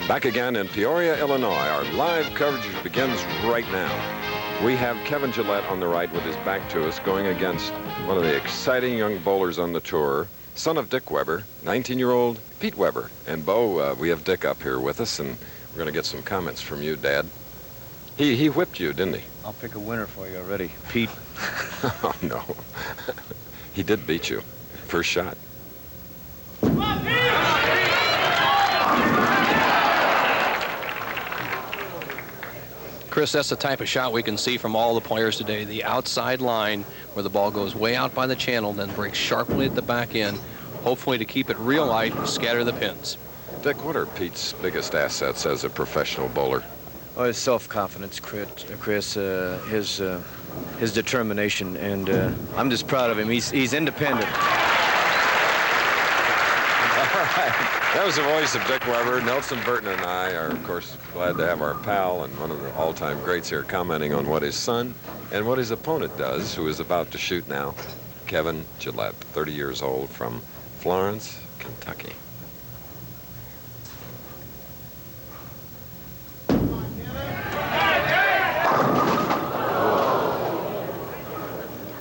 Back again in Peoria, Illinois. Our live coverage begins right now. We have Kevin Gillette on the right with his back to us, going against one of the exciting young bowlers on the tour, son of Dick Weber, 19-year-old Pete Weber. And Bo, we have Dick up here with us, and we're going to get some comments from you, Dad. He whipped you, didn't he? I'll pick a winner for you already, Pete. Oh, no. He did beat you. First shot. Chris, that's the type of shot we can see from all the players today. The outside line where the ball goes way out by the channel, then breaks sharply at the back end, hopefully to keep it real light and scatter the pins. Dick, what are Pete's biggest assets as a professional bowler? Oh, his self-confidence, Chris, his determination, and I'm just proud of him. He's independent. All right. That was the voice of Dick Weber. Nelson Burton and I are, of course, glad to have our pal and one of the all-time greats here commenting on what his son and what his opponent does, who is about to shoot now, Kevin Gillette, 30 years old, from Florence, Kentucky.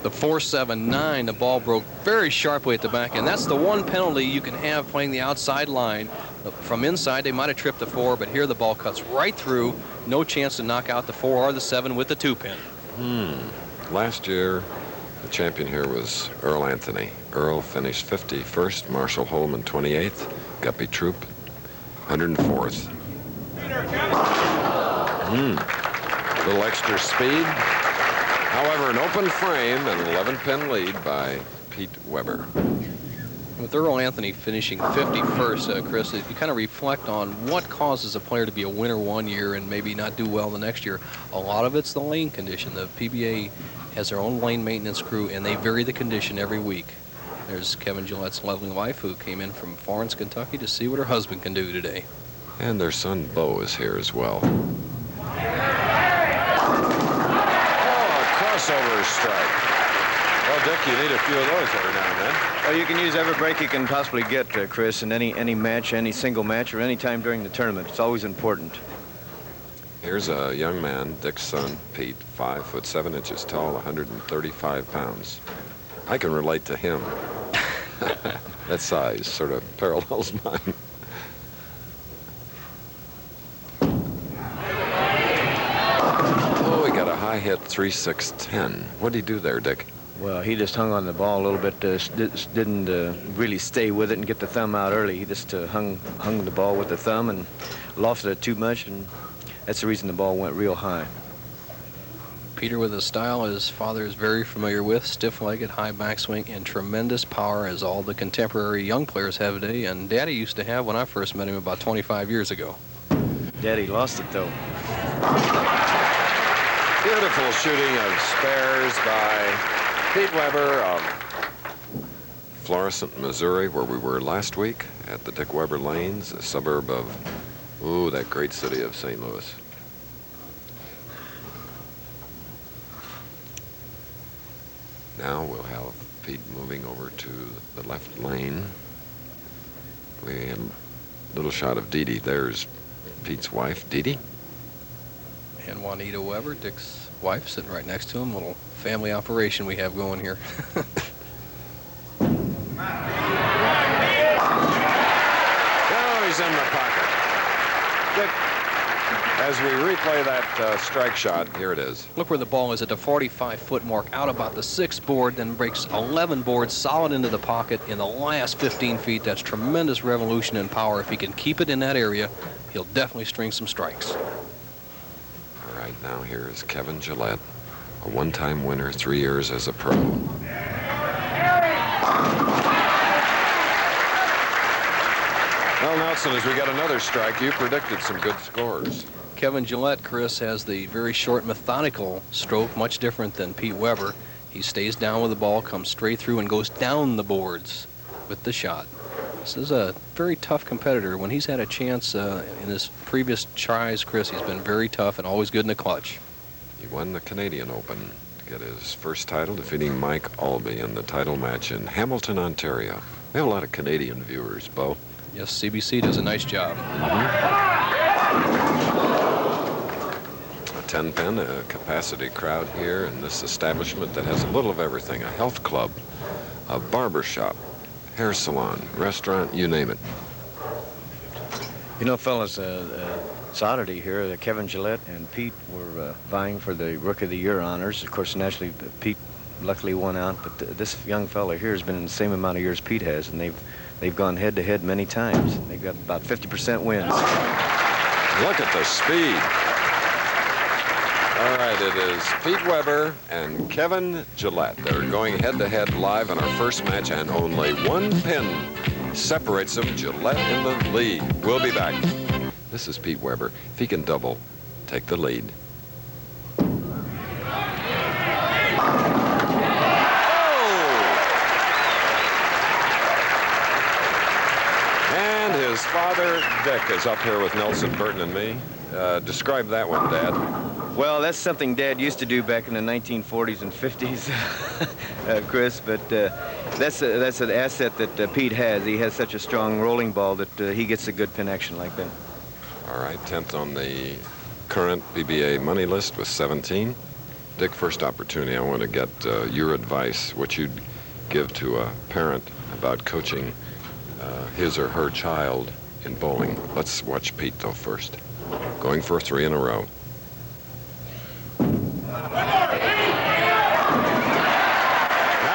The 4-7-9, the ball broke very sharply at the back end. That's the one penalty you can have playing the outside line. From inside, they might have tripped the 4, but here the ball cuts right through. No chance to knock out the 4 or the 7 with the 2-pin. Last year, the champion here was Earl Anthony. Earl finished 51st, Marshall Holman 28th, Guppy Troop 104th. Little extra speed. However, an open frame and an 11-pin lead by Pete Weber. With Earl Anthony finishing 51st, Chris, if you kind of reflect on what causes a player to be a winner one year and maybe not do well the next year, a lot of it's the lane condition. The PBA has their own lane maintenance crew, and they vary the condition every week. There's Kevin Gillette's lovely wife, who came in from Florence, Kentucky, to see what her husband can do today. And their son, Bo, is here as well. Crossover strike. Well, Dick, you need a few of those every now and then. Well, you can use every break you can possibly get, Chris, in any match, any single match, or any time during the tournament. It's always important. Here's a young man, Dick's son, Pete, 5'7" tall, 135 pounds. I can relate to him. That size sort of parallels mine. High hit 3-6-10. What did he do there, Dick? Well, he just hung on the ball a little bit. Didn't really stay with it and get the thumb out early. He just hung the ball with the thumb and lofted it too much, and that's the reason the ball went real high. Peter with a style his father is very familiar with, stiff-legged, high backswing, and tremendous power, as all the contemporary young players have today, and Daddy used to have when I first met him about 25 years ago. Daddy lost it, though. Beautiful shooting of spares by Pete Weber of Florissant, Missouri, where we were last week at the Dick Weber Lanes, a suburb of, that great city of St. Louis. Now we'll have Pete moving over to the left lane. We have a little shot of Dee Dee. There's Pete's wife, Dee Dee. And Juanita Weber, Dick's wife, sitting right next to him. Little family operation we have going here. Oh, he's in the pocket. Dick, as we replay that strike shot, here it is. Look where the ball is at the 45-foot mark, out about the 6th board, then breaks 11 boards solid into the pocket in the last 15 feet. That's tremendous revolution and power. If he can keep it in that area, he'll definitely string some strikes. Right now, here is Kevin Gillette, a one-time winner, 3 years as a pro. Well, Nelson, as we got another strike, you predicted some good scores. Kevin Gillette, Chris, has the very short, methodical stroke, much different than Pete Weber. He stays down with the ball, comes straight through, and goes down the boards with the shot. This is a very tough competitor. When he's had a chance in his previous tries, Chris, he's been very tough and always good in the clutch. He won the Canadian Open to get his first title, defeating Mike Albee in the title match in Hamilton, Ontario. We have a lot of Canadian viewers, Bo. Yes, CBC does a nice job. Mm-hmm. 10-pin, a capacity crowd here in this establishment that has a little of everything. A health club, a barber shop, hair salon, restaurant, you name it. You know, fellas, it's oddity here. Kevin Gillette and Pete were vying for the Rookie of the Year honors. Of course, naturally, Pete luckily won out, but this young fella here has been in the same amount of years Pete has, and they've gone head-to-head many times. They've got about 50% wins. Look at the speed. All right, it is Pete Weber and Kevin Gillette. They're going head-to-head live in our first match, and only one pin separates them. Gillette in the lead. We'll be back. This is Pete Weber. If he can double, take the lead. And his father, Dick, is up here with Nelson Burton and me. Describe that one, Dad. Well, that's something Dad used to do back in the 1940s and 50s, Chris, but that's an asset that Pete has. He has such a strong rolling ball that he gets a good pin action like that. All right, 10th on the current PBA money list with 17. Dick, first opportunity, I want to get your advice, what you'd give to a parent about coaching his or her child in bowling. Let's watch Pete, though, first. Going for 3 in a row. Now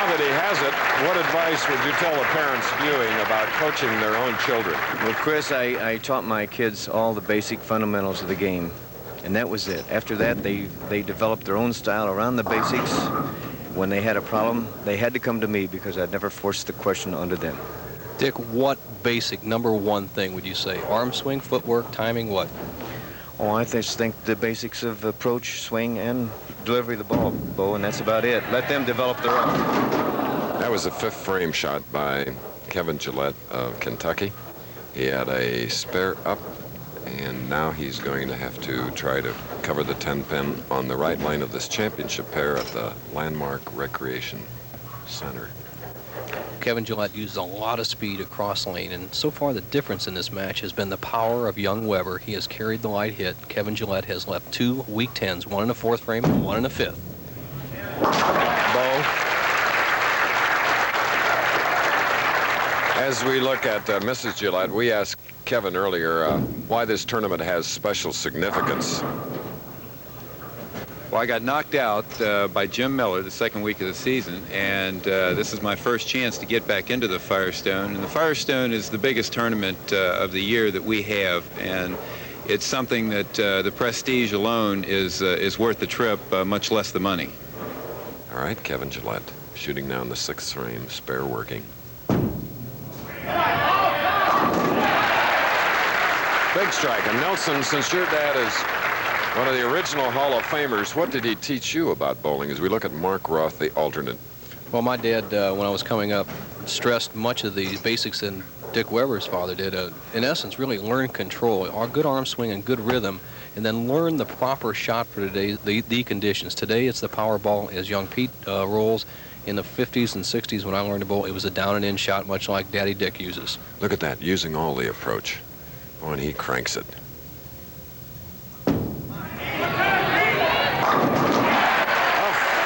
that he has it, what advice would you tell the parents viewing about coaching their own children? Well, Chris, I taught my kids all the basic fundamentals of the game, and that was it. After that, they developed their own style around the basics. When they had a problem, they had to come to me because I'd never forced the question onto them. Dick, what basic number one thing would you say? Arm swing, footwork, timing, what? Oh, I just think the basics of approach, swing, and delivery of the ball, Bo, and that's about it. Let them develop their own. That was a 5th frame shot by Kevin Gillette of Kentucky. He had a spare up, and now he's going to have to try to cover the 10-pin on the right line of this championship pair at the Landmark Recreation Center. Kevin Gillette uses a lot of speed across lane, and so far the difference in this match has been the power of young Weber. He has carried the light hit. Kevin Gillette has left 2 weak 10s, one in the 4th frame and one in the 5th. Bo, as we look at Mrs. Gillette, we asked Kevin earlier why this tournament has special significance. Well, I got knocked out by Jim Miller the 2nd week of the season, and this is my first chance to get back into the Firestone. And the Firestone is the biggest tournament of the year that we have, and it's something that the prestige alone is worth the trip, much less the money. All right, Kevin Gillette shooting now in the 6th frame, spare working. Big strike. And Nelson, since your dad is one of the original Hall of Famers, what did he teach you about bowling as we look at Mark Roth, the alternate? Well, my dad, when I was coming up, stressed much of the basics that Dick Weber's father did. In essence, really learn control, a good arm swing and good rhythm, and then learn the proper shot for today, the conditions. Today, it's the power ball as young Pete rolls. In the 50s and 60s, when I learned to bowl, it was a down and in shot, much like Daddy Dick uses. Look at that, using all the approach. Oh, and he cranks it.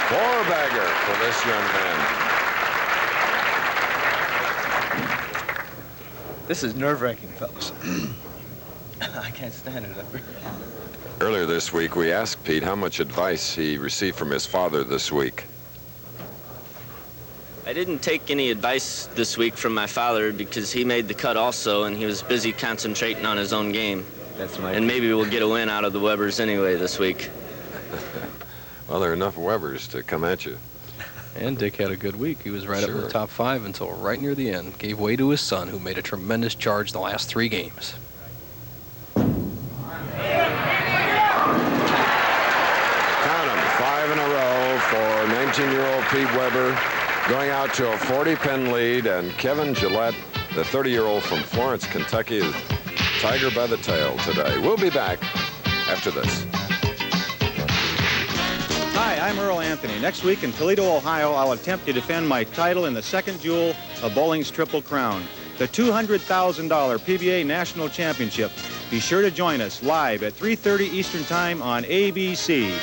Four-bagger for this young man. This is nerve-wracking, fellas. I can't stand it up here. Earlier this week, we asked Pete how much advice he received from his father this week. I didn't take any advice this week from my father because he made the cut also, and he was busy concentrating on his own game. That's my. And maybe we'll get a win out of the Webers anyway this week. Well, there are enough Webers to come at you. And Dick had a good week. He was right up in the top 5 until right near the end. Gave way to his son, who made a tremendous charge the last 3 games. Count 'em, 5 in a row for 19-year-old Pete Weber, going out to a 40-pin lead, and Kevin Gillette, the 30-year-old from Florence, Kentucky, is tiger by the tail today. We'll be back after this. Hi, I'm Earl Anthony. Next week in Toledo, Ohio, I'll attempt to defend my title in the second jewel of bowling's Triple Crown, the $200,000 PBA National Championship. Be sure to join us live at 3:30 Eastern Time on ABC.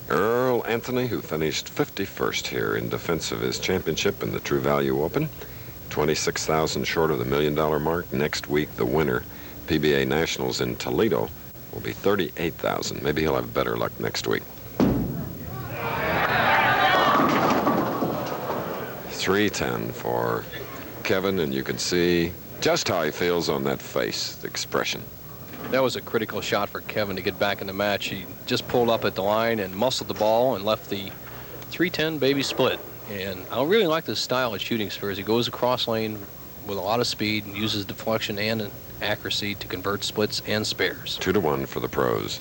Earl Anthony, who finished 51st here in defense of his championship in the True Value Open, 26,000 short of the $1 million mark. Next week, the winner, PBA Nationals in Toledo, will be 38,000. Maybe he'll have better luck next week. 310 for Kevin, and you can see just how he feels on that face, the expression. That was a critical shot for Kevin to get back in the match. He just pulled up at the line and muscled the ball and left the 310 baby split. And I really like this style of shooting spares. He goes across lane with a lot of speed and uses deflection and accuracy to convert splits and spares. 2-1 for the pros.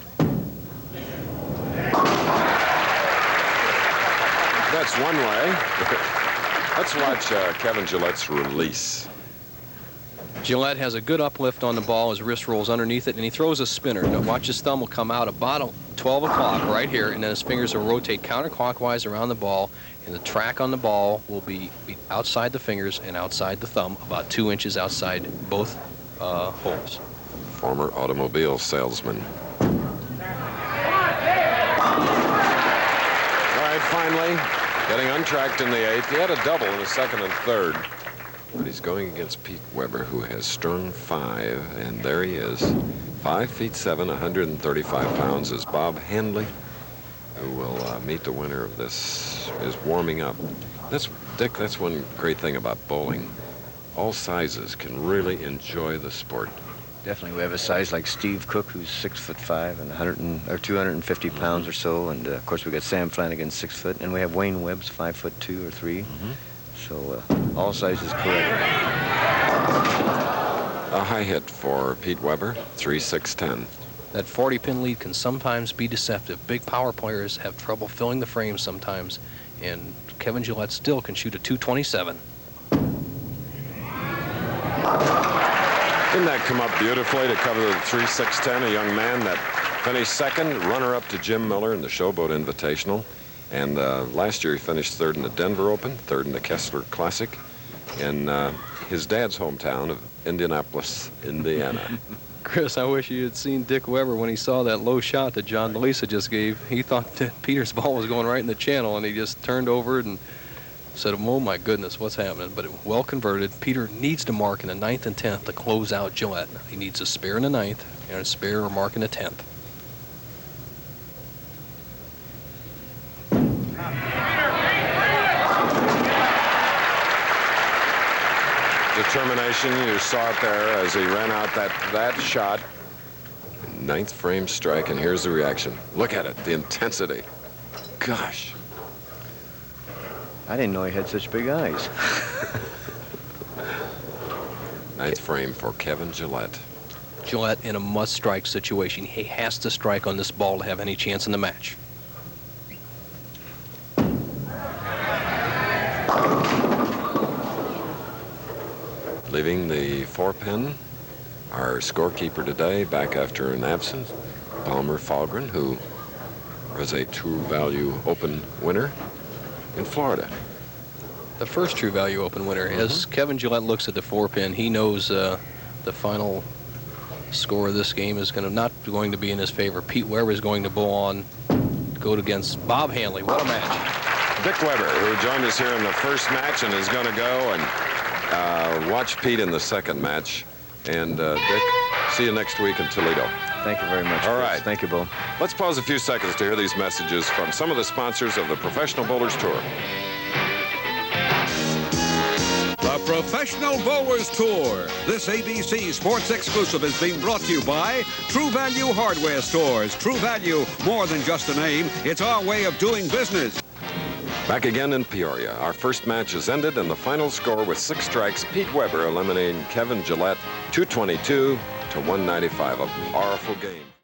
That's one way. Let's watch Kevin Gillette's release. Gillette has a good uplift on the ball. His wrist rolls underneath it, and he throws a spinner. Now watch his thumb will come out about 12 o'clock right here, and then his fingers will rotate counterclockwise around the ball, and the track on the ball will be outside the fingers and outside the thumb, about 2 inches outside both holes. Former automobile salesman. All right, finally, getting untracked in the 8th. He had a double in the 2nd and 3rd. But he's going against Pete Weber, who has strung 5, and there he is. 5'7", 135 pounds is Bob Handley, who will meet the winner of this, is warming up. Dick, that's one great thing about bowling. All sizes can really enjoy the sport. Definitely, we have a size like Steve Cook, who's 6'5" and 250 pounds or so, and of course we got Sam Flanagan, 6 foot, and we have Wayne Webb's 5'2" or 3. So all sizes correct. A high hit for Pete Weber, 3-6-10. That 40-pin lead can sometimes be deceptive. Big power players have trouble filling the frame sometimes, and Kevin Gillette still can shoot a 227. Didn't that come up beautifully to cover the 3-6-10? A young man that finished 2nd, runner-up to Jim Miller in the Showboat Invitational. And last year he finished 3rd in the Denver Open, 3rd in the Kessler Classic, in his dad's hometown of Indianapolis, Indiana. Chris, I wish you had seen Dick Weber when he saw that low shot that John DeLisa just gave. He thought that Peter's ball was going right in the channel, and he just turned over and said, oh my goodness, what's happening? But it well converted. Peter needs to mark in the 9th and 10th to close out Gillette. He needs a spare in the 9th and a spare or mark in the 10th. Determination, you saw it there as he ran out that shot. 9th frame strike, and here's the reaction. Look at it, the intensity. Gosh. I didn't know he had such big eyes. 9th frame for Kevin Gillette. Gillette in a must-strike situation. He has to strike on this ball to have any chance in the match. Leaving the 4-pin, our scorekeeper today, back after an absence, Palmer Falgren, who was a True Value Open winner in Florida. The first True Value Open winner. As Kevin Gillette looks at the 4-pin, he knows the final score of this game is not going to be in his favor. Pete Weber is going to go against Bob Handley. What a match. Dick Weber, who joined us here in the first match and is going to go and watch Pete in the 2nd match. And Dick, see you next week in Toledo. Thank you very much. All Chris. right. Thank you, Bo. Let's pause a few seconds to hear these messages from some of the sponsors of the Professional Bowlers Tour. The Professional Bowlers Tour. This ABC Sports exclusive is being brought to you by True Value Hardware Stores. True Value, more than just a name. It's our way of doing business. Back again in Peoria. Our first match has ended, and the final score with 6 strikes, Pete Weber eliminating Kevin Gillette 222 to 195. A powerful game.